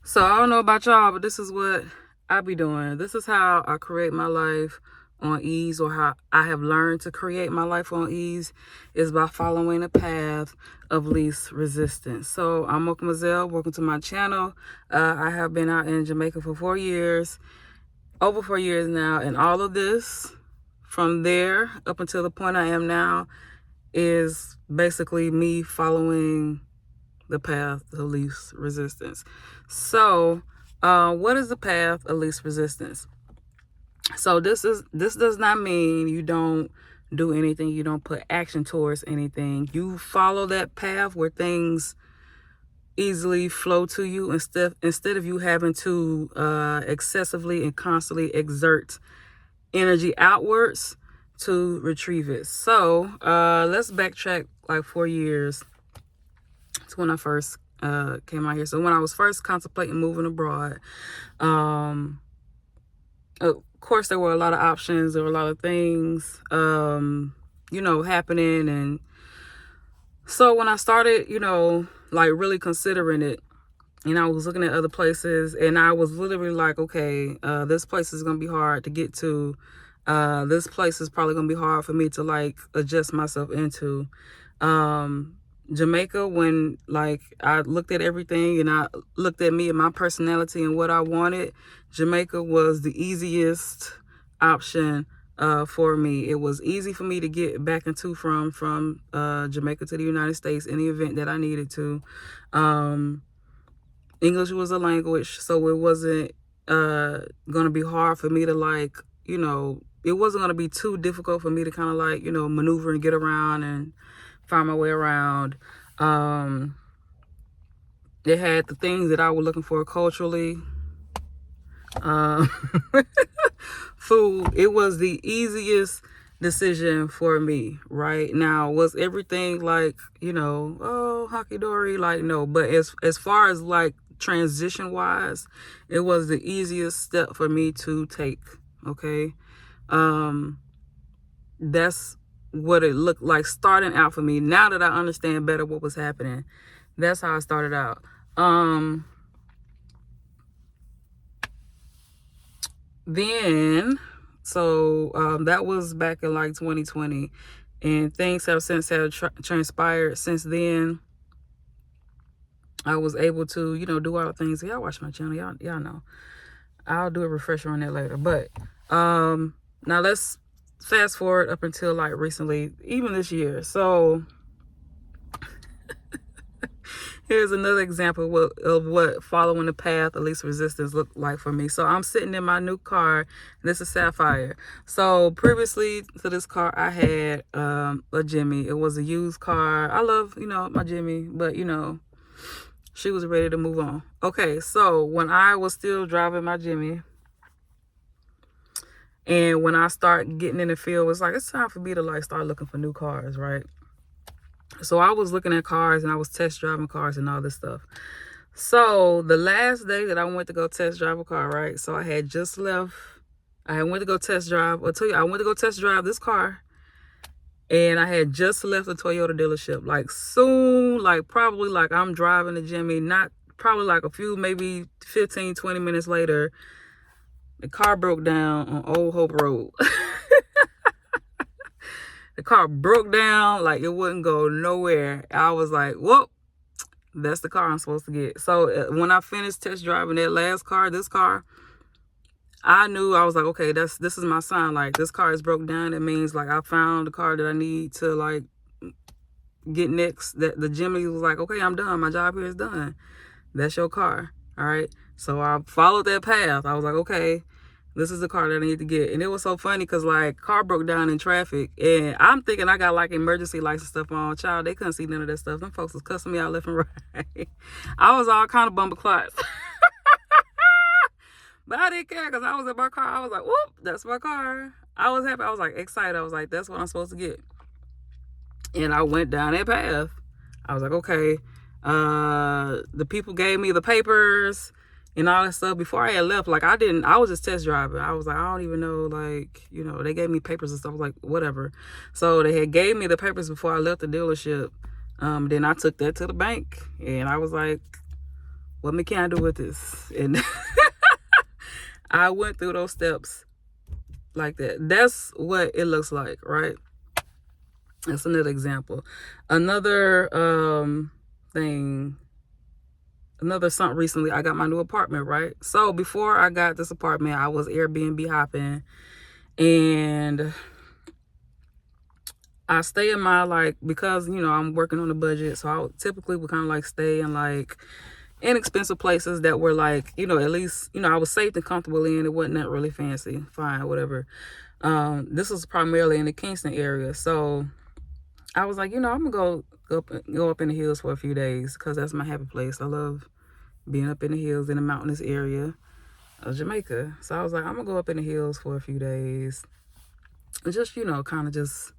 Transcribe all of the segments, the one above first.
So I don't know about y'all, but this is what I be doing. This is how I create my life on ease, or how I have learned to create my life on ease, is by following a path of least resistance. So I'm Welcome Mazelle. Welcome to my channel. I have been out in Jamaica for 4 years, over 4 years now, and all of this from there up until the point I am now is basically me following the path of least resistance. So what is the path of least resistance? So this does not mean you don't do anything, you don't put action towards anything. You follow that path where things easily flow to you, instead of you having to excessively and constantly exert energy outwards to retrieve it. So let's backtrack like 4 years to when I first came out here. So when I was first contemplating moving abroad, of course there were a lot of options, there were a lot of things happening. And so when I started like really considering it, and I was looking at other places, and I was literally like, okay, this place is gonna be hard to get to. This place is probably gonna be hard for me to like adjust myself into. Jamaica, when like I looked at everything and I looked at me and my personality and what I wanted, Jamaica was the easiest option for me. It was easy for me to get back into from Jamaica to the United States in the event that I needed to. English was a language, so it wasn't gonna be hard for me to like, it wasn't gonna be too difficult for me to kind of like, maneuver and get around and find my way around. It had the things that I was looking for culturally. Food, it was the easiest decision for me. Right now, was everything like, hockey-dory? Like, no. But as far as like transition wise, it was the easiest step for me to take. Okay. That's what it looked like starting out for me. Now that I understand better what was happening, that's how I started out. That was back in like 2020, and things have since transpired since then. I was able to, do all the things. Y'all watch my channel, y'all know. I'll do a refresher on that later. But now let's fast forward up until like recently, even this year. So here's another example of what following the path of least resistance looked like for me. So I'm sitting in my new car. This is Sapphire. So previously to this car, I had a Jimmy. It was a used car. I love, my Jimmy, but she was ready to move on. Okay, so when I was still driving my Jimmy, and when I start getting in the field, it's like, it's time for me to like start looking for new cars, right? So I was looking at cars and I was test driving cars and all this stuff. So the last day that I went to go test drive a car, right? So I had just left. I went to go test drive. I went to go test drive this car, and I had just left the Toyota dealership. Like soon, like probably like I'm driving the Jimmy, not probably like a few, maybe 15, 20 minutes later, the car broke down on Old Hope Road. The car broke down, like it wouldn't go nowhere. I was like, whoop, that's the car I'm supposed to get. So when I finished test driving that last car, this car, I knew, I was like, okay, this is my sign. Like, this car is broke down. It means like I found the car that I need to like get next. That the Jimmy was like, okay, I'm done. My job here is done. That's your car. All right. So I followed that path. I was like, okay, this is the car that I need to get. And it was so funny because like car broke down in traffic, and I'm thinking I got like emergency lights and stuff on. Child, they couldn't see none of that stuff. Them folks was cussing me out left and right. I was all kind of bumper clots. But I didn't care because I was in my car. I was like, whoop, that's my car. I was happy. I was like excited. I was like, that's what I'm supposed to get. And I went down that path. I was like, okay. The people gave me the papers and all that stuff. Before I had left, like I was just test driving. I was like, I don't even know, like, they gave me papers and stuff. I was like, whatever. So they had gave me the papers before I left the dealership. Then I took that to the bank, and I was like, what me can I do with this? And I went through those steps like that. That's what it looks like, right? That's another example. Another thing, another something recently, I got my new apartment, right? So before I got this apartment, I was Airbnb hopping, and I stay in my, like, because, you know, I'm working on a budget, so I typically would kind of like stay in like inexpensive places that were like, you know, at least, you know, I was safe and comfortable in. It wasn't that really fancy, fine, whatever. This was primarily in the Kingston area, so I was like, you know, I'm gonna go up in the hills for a few days because that's my happy place. I love being up in the hills in the mountainous area of Jamaica. So I was like, I'm gonna go up in the hills for a few days, and just, you know, kind of just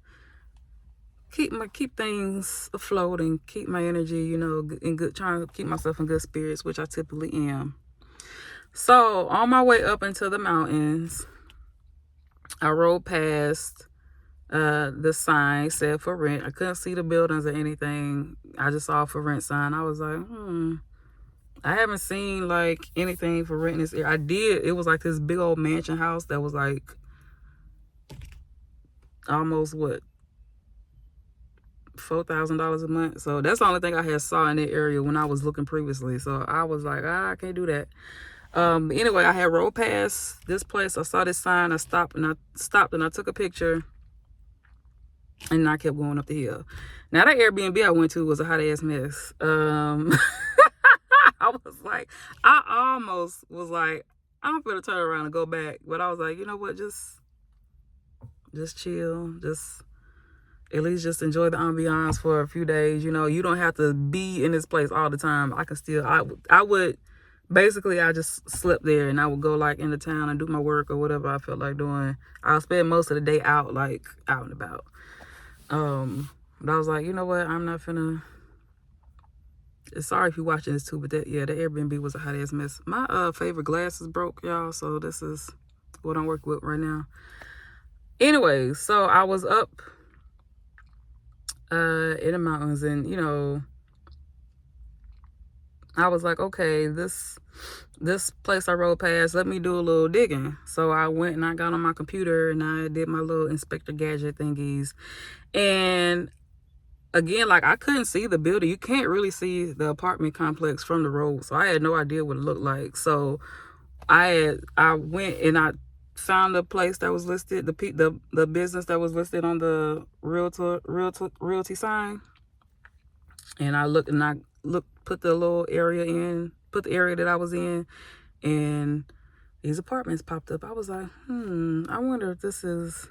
keep things afloat and keep my energy, you know, in good, trying to keep myself in good spirits, which I typically am. So on my way up into the mountains, I rode past the sign said for rent. I couldn't see the buildings or anything. I just saw a for rent sign. I was like, I haven't seen like anything for rent in this area. I did. It was like this big old mansion house that was like almost what, $4,000 a month. So that's the only thing I had saw in that area when I was looking previously. So I was like, I can't do that. Anyway, I had rode past this place. I saw this sign. I stopped and I took a picture. And I kept going up the hill. Now, that Airbnb I went to was a hot ass mess. I almost was like, I'm gonna turn around and go back. But I was like, you know what? Just chill. Just at least just enjoy the ambiance for a few days. You know, you don't have to be in this place all the time. I can still, I would, basically, I just slept there and I would go like into town and do my work or whatever I felt like doing. I'll spend most of the day out, like out and about. But I was like, you know what? I'm not finna. Sorry if you're watching this too, but the Airbnb was a hot ass mess. My favorite glasses broke, y'all. So this is what I'm working with right now. Anyway, so I was up in the mountains, and you know, I was like, okay, this place I rode past, let me do a little digging. So I went and I got on my computer and I did my little Inspector Gadget thingies. And again, like, I couldn't see the building. You can't really see the apartment complex from the road. So I had no idea what it looked like. So I went and I found the place that was listed, the business that was listed on the realty sign. And I put the little area in, put the area that I was in, and these apartments popped up. I was like, I wonder if this is,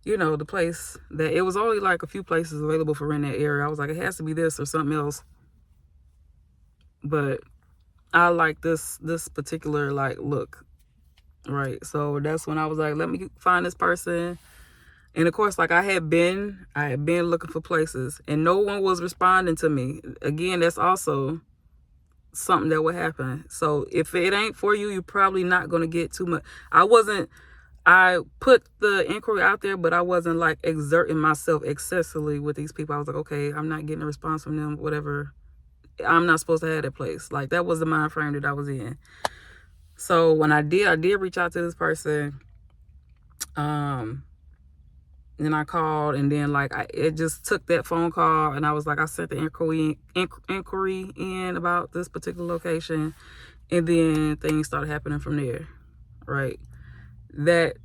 you know, the place that, it was only like a few places available for rent in that area. I was like, it has to be this or something else. But I like this particular like look, right? So that's when I was like, let me find this person. And of course, like I had been looking for places and no one was responding to me. Again, that's also something that would happen. So if it ain't for you, you're probably not going to get too much. I put the inquiry out there, but I wasn't like exerting myself excessively with these people. I was like, okay, I'm not getting a response from them, whatever. I'm not supposed to have that place. Like, that was the mind frame that I was in. So when I did reach out to this person. Then I called, and then like it just took that phone call, and I was like, I sent the inquiry in about this particular location, and then things started happening from there, right? That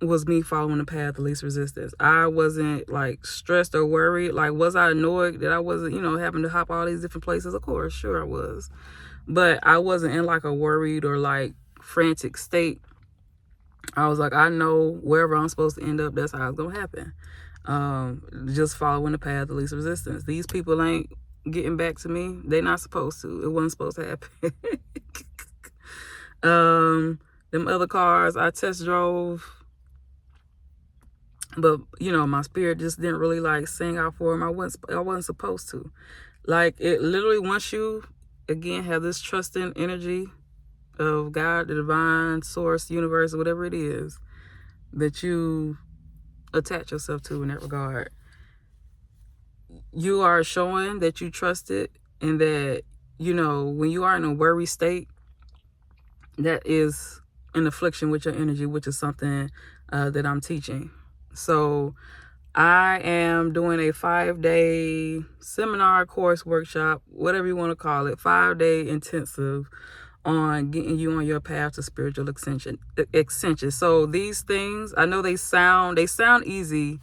was me following the path of least resistance. I wasn't like stressed or worried. Like, was I annoyed that I wasn't, you know, having to hop all these different places? Of course, sure I was, but I wasn't in like a worried or like frantic state. I was like, I know wherever I'm supposed to end up, that's how it's gonna happen. Just following the path of least resistance. These people ain't getting back to me. They're not supposed to. It wasn't supposed to happen. Them other cars I test drove, but you know, my spirit just didn't really like sing out for them. I wasn't supposed to. Like, it literally, once you again have this trusting energy of God, the divine source, universe, whatever it is that you attach yourself to in that regard, you are showing that you trust it and that when you are in a worry state, that is an affliction with your energy, which is something that I'm teaching. So I am doing a 5-day seminar, course, workshop, whatever you want to call it, 5-day intensive on getting you on your path to spiritual ascension. So these things, I know they sound easy.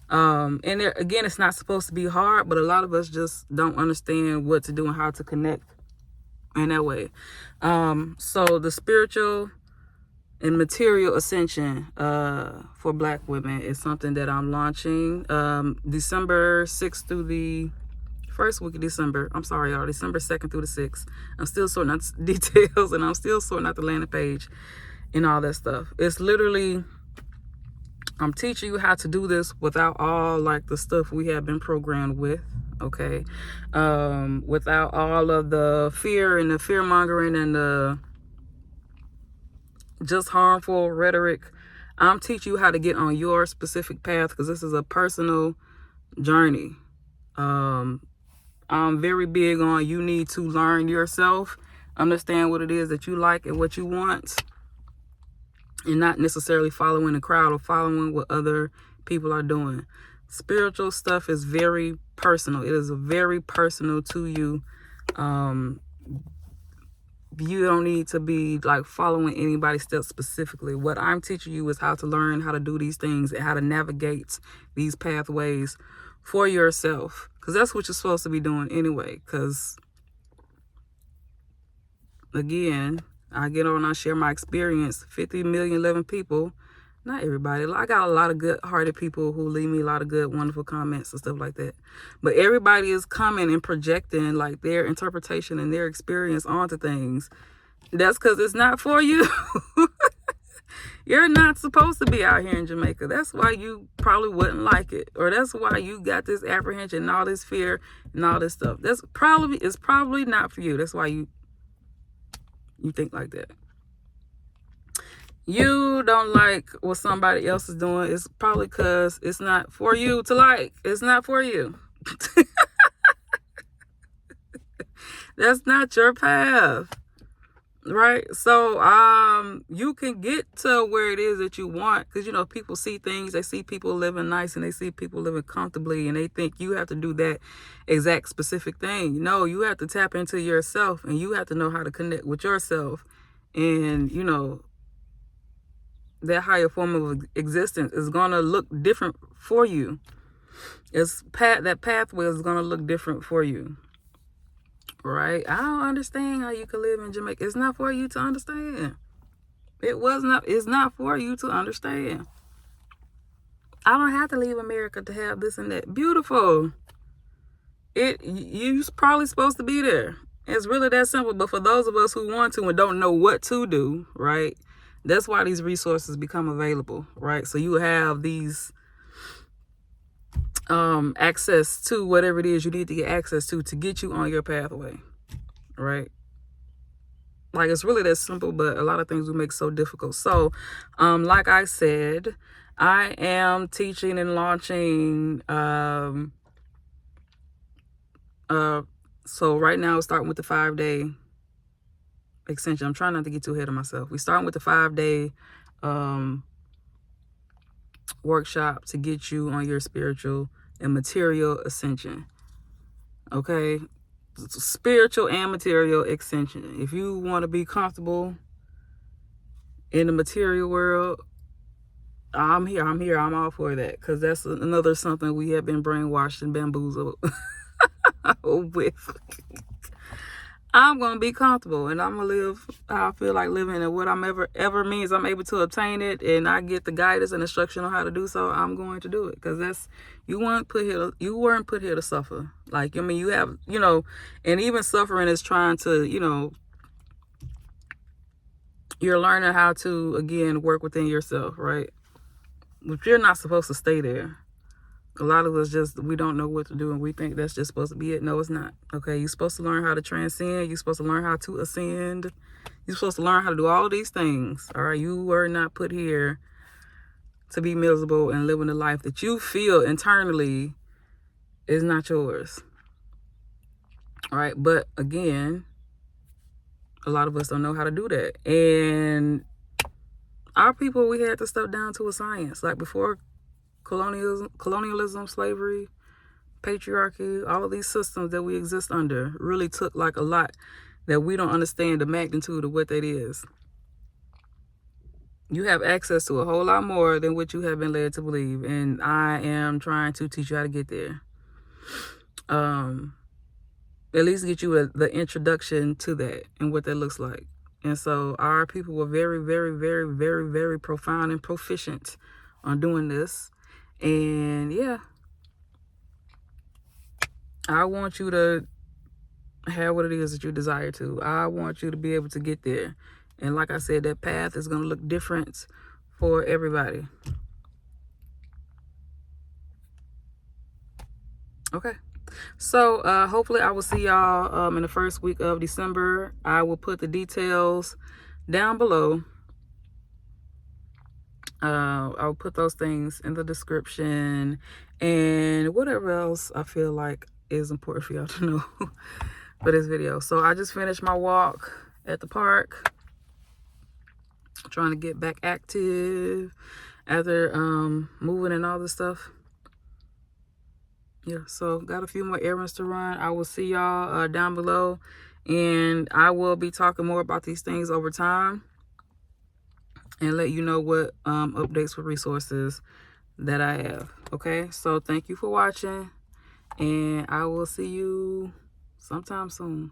And again, it's not supposed to be hard, but a lot of us just don't understand what to do and how to connect in that way. So the spiritual and material ascension for Black women is something that I'm launching December 6th through the first week of December. I'm sorry, y'all. December 2nd through the 6th. I'm still sorting out details, and I'm still sorting out the landing page and all that stuff. It's literally, I'm teaching you how to do this without all like the stuff we have been programmed with. Okay, without all of the fear and the fear mongering and the just harmful rhetoric. I'm teaching you how to get on your specific path, because this is a personal journey. I'm very big on, you need to learn yourself, understand what it is that you like and what you want, and not necessarily following the crowd or following what other people are doing. Spiritual stuff is very personal. It is very personal to you. You don't need to be like following anybody's steps specifically. What I'm teaching you is how to learn how to do these things and how to navigate these pathways for yourself, because that's what you're supposed to be doing anyway. Because again, I get on, I share my experience. 50 million, 11 people, not everybody. I got a lot of good-hearted people who leave me a lot of good, wonderful comments and stuff like that. But everybody is coming and projecting like their interpretation and their experience onto things. That's because it's not for you. You're not supposed to be out here in Jamaica. That's why you probably wouldn't like it. Or that's why you got this apprehension and all this fear and all this stuff. It's probably not for you. That's why you think like that. You don't like what somebody else is doing. It's probably because it's not for you to like. It's not for you. That's not your path. Right? So you can get to where it is that you want, because people see things, they see people living nice, and they see people living comfortably, and they think you have to do that exact specific thing. No, you have to tap into yourself, and you have to know how to connect with yourself. And that higher form of existence is going to look different for you. That pathway is going to look different for you. Right? I don't understand how you can live in Jamaica. It's not for you to understand. It's not for you to understand. I don't have to leave America to have this and that. Beautiful. You're probably supposed to be there. It's really that simple. But for those of us who want to and don't know what to do, right? That's why these resources become available, right? So you have these access to whatever it is you need to get access to get you on your pathway, right? Like, it's really that simple, but a lot of things will make so difficult. So like I said, I am teaching and launching so right now we're starting with the 5-day extension. I'm trying not to get too ahead of myself. We're starting with the 5-day workshop to get you on your spiritual and material ascension. Okay? Spiritual and material ascension. If you want to be comfortable in the material world, I'm here. I'm all for that, because that's another something we have been brainwashed and bamboozled with. I'm going to be comfortable, and I'm going to live how I feel like living, and what I'm ever means I'm able to obtain it, and I get the guidance and instruction on how to do so, I'm going to do it, because you weren't put here to suffer. Like, you have, and even suffering is trying to, you're learning how to, again, work within yourself, right? But you're not supposed to stay there. A lot of us we don't know what to do, and we think that's just supposed to be it. No, it's not. Okay, you're supposed to learn how to transcend. You're supposed to learn how to ascend. You're supposed to learn how to do all of these things. All right, you were not put here to be miserable and living a life that you feel internally is not yours. All right. But again, a lot of us don't know how to do that. And our people, we had to step down to a science. Like before colonialism, slavery, patriarchy, all of these systems that we exist under really took like a lot that we don't understand the magnitude of what that is. You have access to a whole lot more than what you have been led to believe. And I am trying to teach you how to get there. At least get you the introduction to that and what that looks like. And so our people were very, very, very, very, very profound and proficient on doing this. And yeah, I want you to have what it is that you desire to. I want you to be able to get there. And like I said, that path is going to look different for everybody. Okay. So hopefully I will see y'all in the first week of December. I will put the details down below. I'll put those things in the description and whatever else I feel like is important for y'all to know for this video. So I just finished my walk at the park, trying to get back active after moving and all this stuff. Yeah, so got a few more errands to run. I will see y'all down below, and I will be talking more about these things over time and let you know what updates for resources that I have. Okay, so thank you for watching, and I will see you sometime soon.